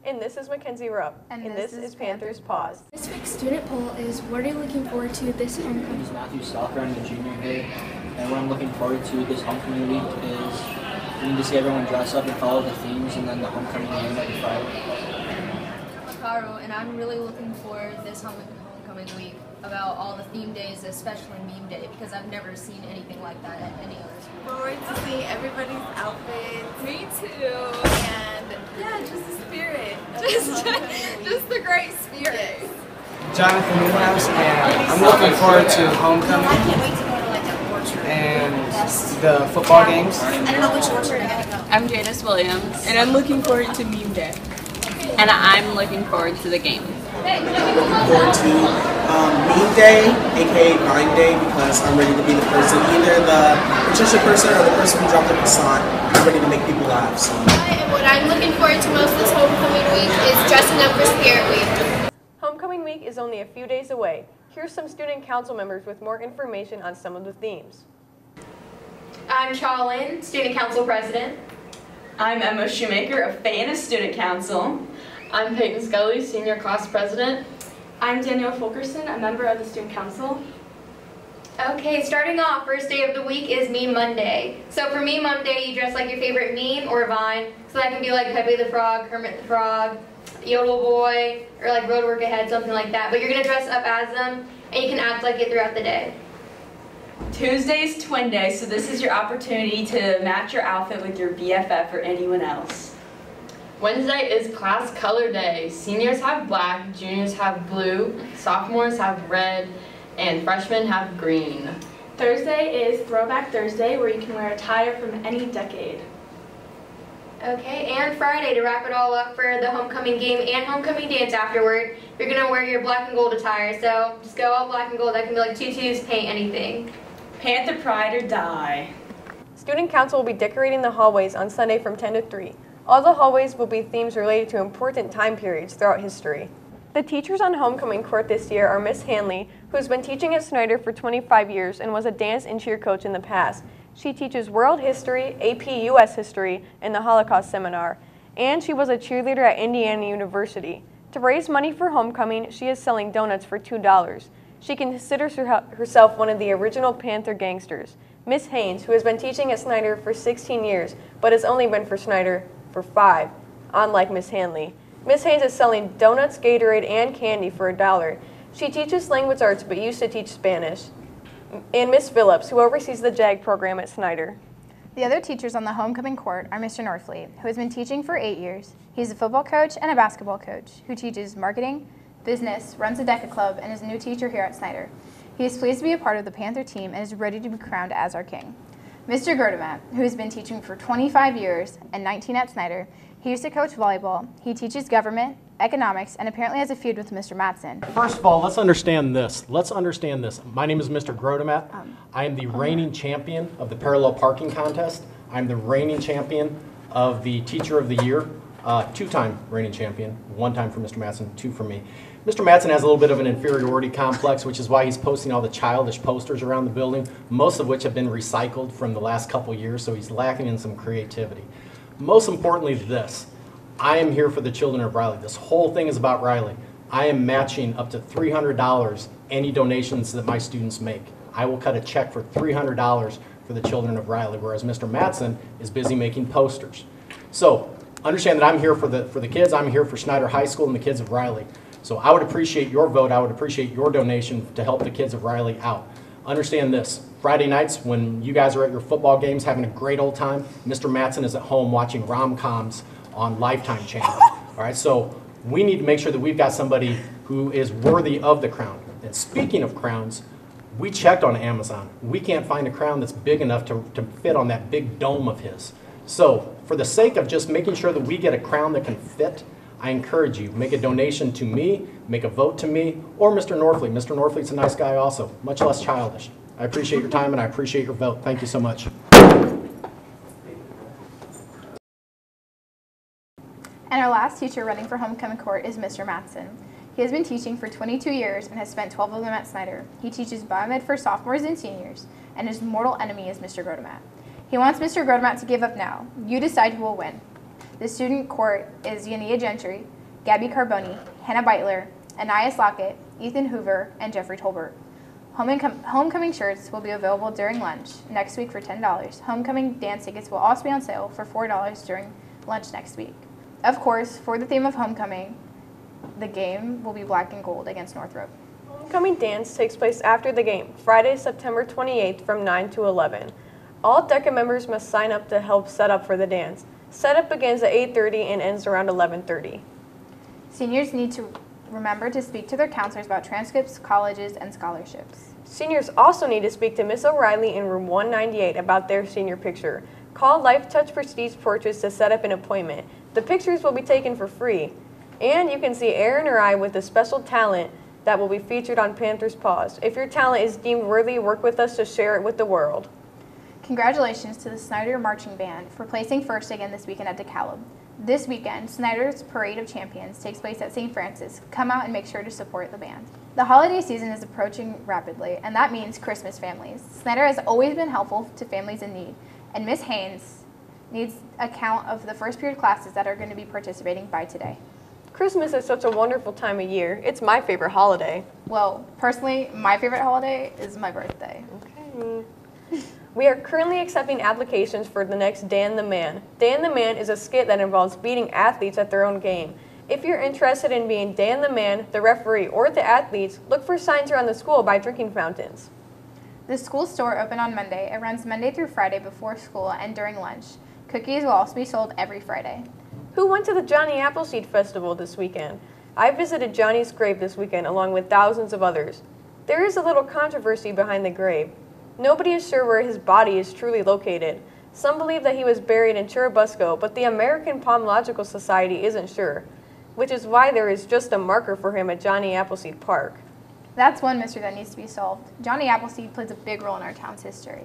And this is Mackenzie Rupp. And this is Panthers Pause. This week's student poll is, what are you looking forward to this homecoming? My name is Matthew Stalker. I'm a junior here. And what I'm looking forward to this homecoming week is getting to see everyone dress up and follow the themes, and then the homecoming game every Friday. Caro, and I'm really looking for this homecoming week about all the theme days, especially meme day, because I've never seen anything like that at any other school. Forward to see everybody's outfits. Me too. And yeah, just the spirit. Just the great spirit. Yes. Jonathan Newhouse, and I'm looking forward to homecoming. I can't wait to go to like that orchard. And the football games. I don't know which orchard I gotta go. I'm Janice Williams. And I'm looking forward to meme day. And I'm looking forward to the game. Looking forward to meme day, aka Vine day, because I'm ready to be the person, either the Patricia person or the person who dropped the croissant. I'm ready to make people laugh. So. And what I'm looking forward to most this homecoming week is dressing up for Spirit Week. Homecoming week is only a few days away. Here's some student council members with more information on some of the themes. I'm Chalin, student council president. I'm Emma Shoemaker, a fan of student council. I'm Peyton Scully, senior class president. I'm Danielle Fulkerson, a member of the student council. Okay, starting off, first day of the week is Meme Monday. So for Meme Monday, you dress like your favorite meme or Vine. So that can be like Pepe the Frog, Kermit the Frog, Yodel Boy, or like Road Work Ahead, something like that. But you're going to dress up as them, and you can act like it throughout the day. Tuesday's Twin Day, so this is your opportunity to match your outfit with your BFF or anyone else. Wednesday is class color day. Seniors have black, juniors have blue, sophomores have red, and freshmen have green. Thursday is Throwback Thursday, where you can wear attire from any decade. Okay, and Friday, to wrap it all up for the homecoming game and homecoming dance afterward, you're going to wear your black and gold attire. So just go all black and gold. That can be like tutus, paint, anything. Panther pride or die. Student council will be decorating the hallways on Sunday from 10 to 3. All the hallways will be themes related to important time periods throughout history. The teachers on homecoming court this year are Miss Hanley, who has been teaching at Snyder for 25 years and was a dance and cheer coach in the past. She teaches world history, AP US history, and the Holocaust seminar, and she was a cheerleader at Indiana University. To raise money for homecoming, she is selling donuts for $2. She considers herself one of the original Panther gangsters. Miss Haynes, who has been teaching at Snyder for 16 years, but has only been for Snyder for 5, unlike Miss Hanley. Miss Haynes is selling donuts, Gatorade, and candy for $1. She teaches language arts but used to teach Spanish. And Miss Phillips, who oversees the JAG program at Snyder. The other teachers on the homecoming court are Mr. Norfleet, who has been teaching for 8 years. He's a football coach and a basketball coach who teaches marketing, business, runs a DECA club, and is a new teacher here at Snyder. He is pleased to be a part of the Panther team and is ready to be crowned as our king. Mr. Grotemat, who has been teaching for 25 years and 19 at Snyder, he used to coach volleyball. He teaches government, economics, and apparently has a feud with Mr. Matson. First of all, let's understand this. My name is Mr. Grotemat. I am the reigning champion of the parallel parking contest. I'm the reigning champion of the Teacher of the Year, 2-time reigning champion, 1 time for Mr. Matson, 2 for me. Mr. Matson has a little bit of an inferiority complex, which is why he's posting all the childish posters around the building, most of which have been recycled from the last couple years, so he's lacking in some creativity. Most importantly, this. I am here for the children of Riley. This whole thing is about Riley. I am matching up to $300 any donations that my students make. I will cut a check for $300 for the children of Riley, whereas Mr. Matson is busy making posters. So understand that I'm here for the kids. I'm here for Snyder High School and the kids of Riley. So I would appreciate your vote. I would appreciate your donation to help the kids of Riley out. Understand this. Friday nights when you guys are at your football games having a great old time, Mr. Matson is at home watching rom-coms on Lifetime channel. All right, so we need to make sure that we've got somebody who is worthy of the crown. And speaking of crowns, we checked on Amazon. We can't find a crown that's big enough to fit on that big dome of his. So for the sake of just making sure that we get a crown that can fit, I encourage you, make a donation to me, make a vote to me, or Mr. Norfleet. Mr. Norfleet's a nice guy also, much less childish. I appreciate your time and I appreciate your vote. Thank you so much. And our last teacher running for homecoming court is Mr. Matson. He has been teaching for 22 years and has spent 12 of them at Snyder. He teaches biomed for sophomores and seniors, and his mortal enemy is Mr. Grotemat. He wants Mr. Grotemat to give up now. You decide who will win. The student court is Yania Gentry, Gabby Carboni, Hannah Beitler, Anais Lockett, Ethan Hoover, and Jeffrey Tolbert. Homecoming shirts will be available during lunch next week for $10. Homecoming dance tickets will also be on sale for $4 during lunch next week. Of course, for the theme of homecoming, the game will be black and gold against Northrop. Homecoming dance takes place after the game, Friday, September 28th from 9 to 11. All DECA members must sign up to help set up for the dance. Setup begins at 8:30 and ends around 11:30. Seniors need to remember to speak to their counselors about transcripts, colleges, and scholarships. Seniors also need to speak to Miss O'Reilly in room 198 about their senior picture. Call Life Touch Prestige Portraits to set up an appointment. The pictures will be taken for free. And you can see Aaron or I with a special talent that will be featured on Panthers Pause. If your talent is deemed worthy, work with us to share it with the world. Congratulations to the Snyder Marching Band for placing first again this weekend at DeKalb. This weekend, Snyder's Parade of Champions takes place at St. Francis. Come out and make sure to support the band. The holiday season is approaching rapidly, and that means Christmas families. Snyder has always been helpful to families in need, and Miss Haynes needs a count of the first period classes that are going to be participating by today. Christmas is such a wonderful time of year. It's my favorite holiday. Well, personally, my favorite holiday is my birthday. Okay. We are currently accepting applications for the next Dan the Man. Dan the Man is a skit that involves beating athletes at their own game. If you're interested in being Dan the Man, the referee, or the athletes, look for signs around the school by drinking fountains. The school store opened on Monday. It runs Monday through Friday before school and during lunch. Cookies will also be sold every Friday. Who went to the Johnny Appleseed Festival this weekend? I visited Johnny's grave this weekend along with thousands of others. There is a little controversy behind the grave. Nobody is sure where his body is truly located. Some believe that he was buried in Churubusco, but the American Pomological Society isn't sure, which is why there is just a marker for him at Johnny Appleseed Park. That's one mystery that needs to be solved. Johnny Appleseed plays a big role in our town's history.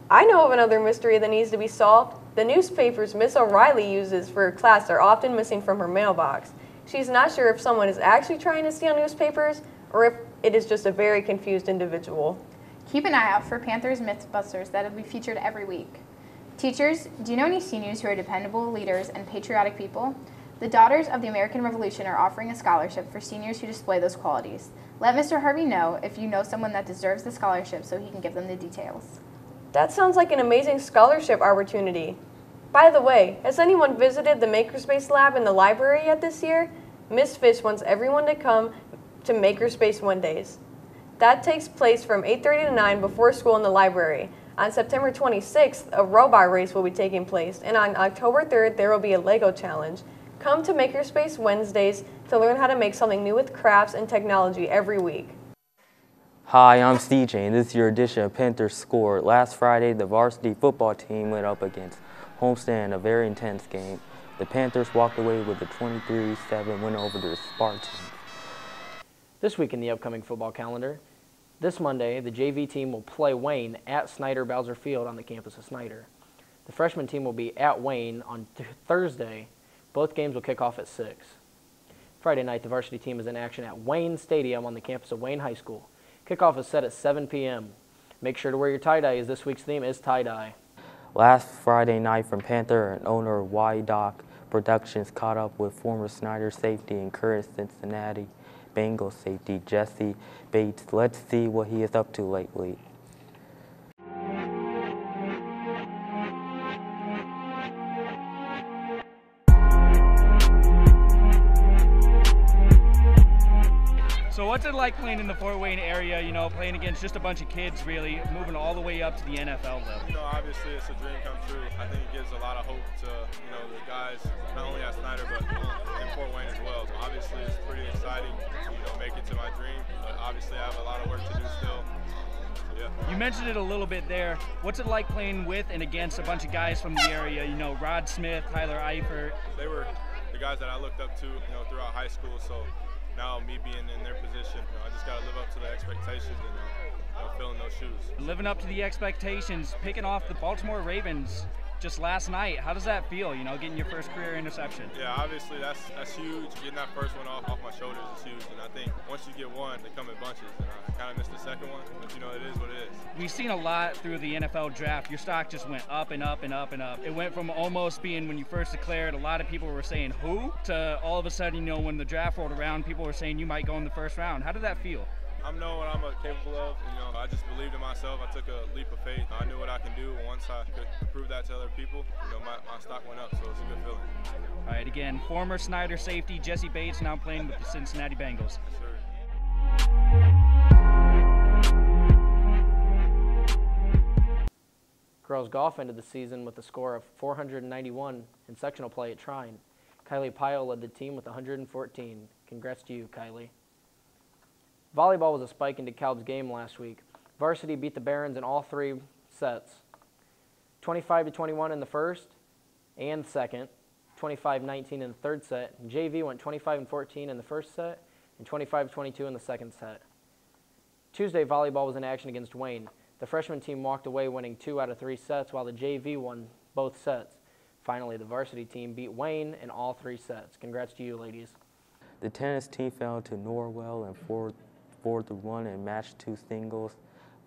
I know of another mystery that needs to be solved. The newspapers Miss O'Reilly uses for her class are often missing from her mailbox. She's not sure if someone is actually trying to steal newspapers or if it is just a very confused individual. Keep an eye out for Panthers Mythbusters that will be featured every week. Teachers, do you know any seniors who are dependable leaders and patriotic people? The Daughters of the American Revolution are offering a scholarship for seniors who display those qualities. Let Mr. Harvey know if you know someone that deserves the scholarship so he can give them the details. That sounds like an amazing scholarship opportunity. By the way, has anyone visited the Makerspace Lab in the library yet this year? Miss Fish wants everyone to come to Makerspace One-Days. That takes place from 8:30 to 9 before school in the library. On September 26th, a robot race will be taking place, and on October 3rd, there will be a Lego challenge. Come to Makerspace Wednesdays to learn how to make something new with crafts and technology every week. Hi, I'm CJ, and this is your edition of Panthers Score. Last Friday, the varsity football team went up against Homestead in a very intense game. The Panthers walked away with a 23-7 win over the Spartans. This week in the upcoming football calendar, this Monday, the JV team will play Wayne at Snyder-Bowser Field on the campus of Snyder. The freshman team will be at Wayne on Thursday. Both games will kick off at 6. Friday night, the varsity team is in action at Wayne Stadium on the campus of Wayne High School. Kickoff is set at 7 p.m. Make sure to wear your tie-dye as this week's theme is tie-dye. Last Friday night, from Panther and owner of Y-Doc Productions caught up with former Snyder safety and current Cincinnati Bengals safety Jesse Bates. Let's see what he is up to lately. So what's it like playing in the Fort Wayne area, you know, playing against just a bunch of kids really, moving all the way up to the NFL level? You know, obviously it's a dream come true. I think it gives a lot of hope to, you know, the guys, not only at Snyder, but in Fort Wayne as well. So obviously it's pretty exciting, you know, make it to my dream, but obviously I have a lot of work to do still. So, yeah. You mentioned it a little bit there. What's it like playing with and against a bunch of guys from the area, you know, Rod Smith, Tyler Eifert? The guys that I looked up to, throughout high school. So now me being in their position, I just got to live up to the expectations and fill in those shoes. Living up to the expectations, picking off the Baltimore Ravens just last night. How does that feel, getting your first career interception? Yeah, obviously that's huge. Getting that first one off my shoulders is huge. And I think once you get one, they come in bunches. And I kind of missed the second one, but it is what it is. We've seen a lot through the NFL draft. Your stock just went up and up and up and up. It went from almost being, when you first declared, a lot of people were saying who, to all of a sudden, when the draft rolled around, people were saying you might go in the first round. How did that feel? I know what I'm capable of. I just believed in myself. I took a leap of faith. I knew what I can do. Once I could prove that to other people, my stock went up, so it's a good feeling. All right, again, former Snyder safety Jesse Bates, now playing with the Cincinnati Bengals. Yes, sir. Girls golf ended the season with a score of 491 in sectional play at Trine. Kylie Pyle led the team with 114. Congrats to you, Kylie. Volleyball was a spike in DeKalb's game last week. Varsity beat the Barons in all 3 sets. 25-21 in the first and second, 25-19 in the third set. And JV went 25-14 in the first set and 25-22 in the second set. Tuesday, volleyball was in action against Wayne. The freshman team walked away winning 2 out of 3 sets, while the JV won both sets. Finally, the varsity team beat Wayne in all 3 sets. Congrats to you, ladies. The tennis team fell to Norwell in 4-1 in match 2 singles.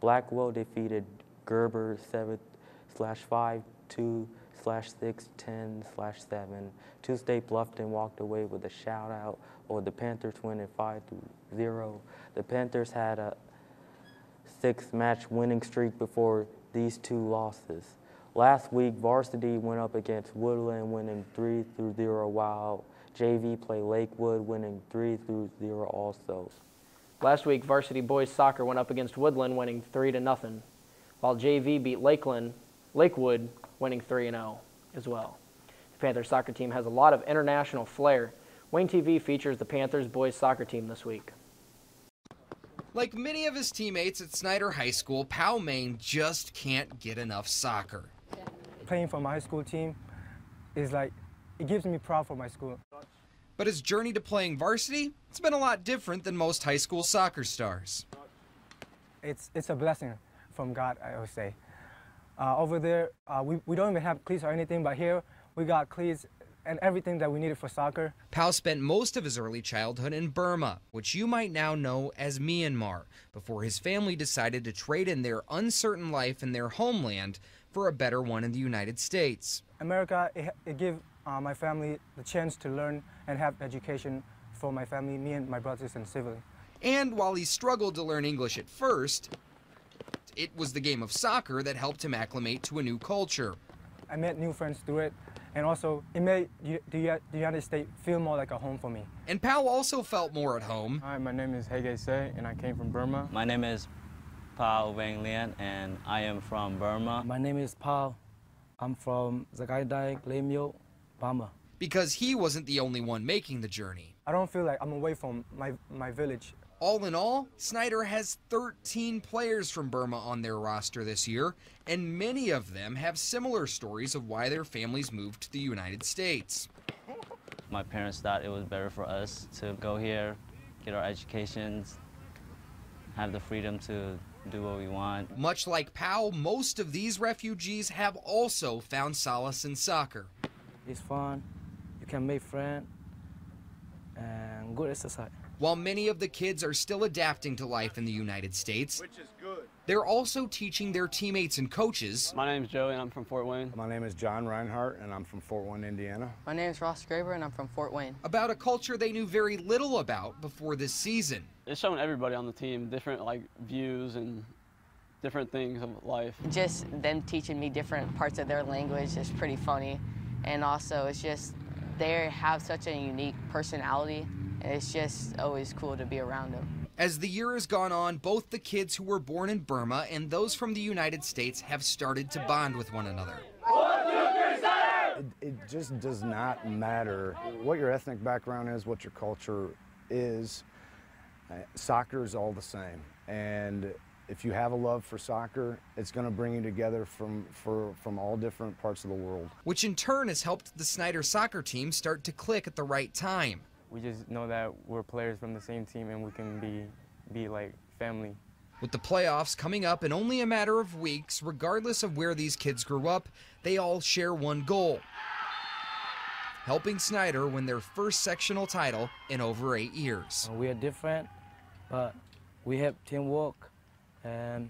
Blackwell defeated Gerber 7/5, 2/6, 10/7. Tuesday, Bluffton walked away with a shout-out, or the Panthers winning 5-0. The Panthers had a 6-match winning streak before these 2 losses. Last week, varsity went up against Woodland, winning 3-0, while JV played Lakewood, winning 3-0 also. Last week, varsity boys soccer went up against Woodland, winning 3-0, while JV beat Lakewood, winning 3-0 as well. The Panthers soccer team has a lot of international flair. Wayne TV features the Panthers boys soccer team this week. Like many of his teammates at Snyder High School, Powell Maine just can't get enough soccer. Playing for my high school team is it gives me pride for my school. But his journey to playing varsity, it's been a lot different than most high school soccer stars. It's a blessing from God, I would say. Over there, we don't even have cleats or anything, but here we got cleats and everything that we needed for soccer. Powell spent most of his early childhood in Burma, which you might now know as Myanmar, before his family decided to trade in their uncertain life in their homeland for a better one in the United States. America, it gave my family the chance to learn and have education for my family, me and my brothers and siblings. And while he struggled to learn English at first, it was the game of soccer that helped him acclimate to a new culture. I met new friends through it, and also it made the United States feel more like a home for me. And Powell also felt more at home. Hi, my name is Hege Se, and I came from Burma. My name is Pao Wang Lian, and I am from Burma. My name is Pao. I'm from Zagaidai, Lemyo, Burma. Because he wasn't the only one making the journey. I don't feel like I'm away from my village. All in all, Snyder has 13 players from Burma on their roster this year, and many of them have similar stories of why their families moved to the United States. My parents thought it was better for us to go here, get our educations, have the freedom to do what we want. Much like Powell, most of these refugees have also found solace in soccer. It's fun, you can make friends, and good exercise. While many of the kids are still adapting to life in the United States, which is good, they're also teaching their teammates and coaches. My name's Joey and I'm from Fort Wayne. My name is John Reinhart and I'm from Fort Wayne, Indiana. My name is Ross Graber and I'm from Fort Wayne. About a culture they knew very little about before this season. It's showing everybody on the team different views and different things of life. Just them teaching me different parts of their language is pretty funny. And also it's just they have such a unique personality. And it's just always cool to be around them. As the year has gone on, both the kids who were born in Burma and those from the United States have started to bond with one another. It just does not matter what your ethnic background is, what your culture is. Soccer is all the same. And if you have a love for soccer, it's going to bring you together from all different parts of the world. Which in turn has helped the Snyder soccer team start to click at the right time. We just know that we're players from the same team and we can be like family. With the playoffs coming up in only a matter of weeks, regardless of where these kids grew up, they all share one goal: helping Snyder win their first sectional title in over 8 years. We are different, but we have teamwork, and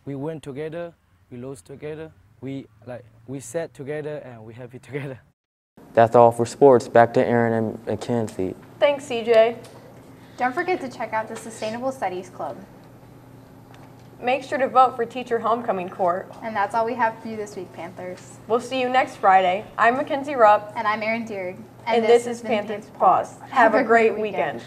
we win together, we lose together, we set together, and we happy together. That's all for sports. Back to Aaron and Mackenzie. Thanks, CJ. Don't forget to check out the Sustainable Studies Club. Make sure to vote for Teacher Homecoming Court. And that's all we have for you this week, Panthers. We'll see you next Friday. I'm Mackenzie Rupp. And I'm Erin Dierig. And this is Panthers Pause. Have a great weekend.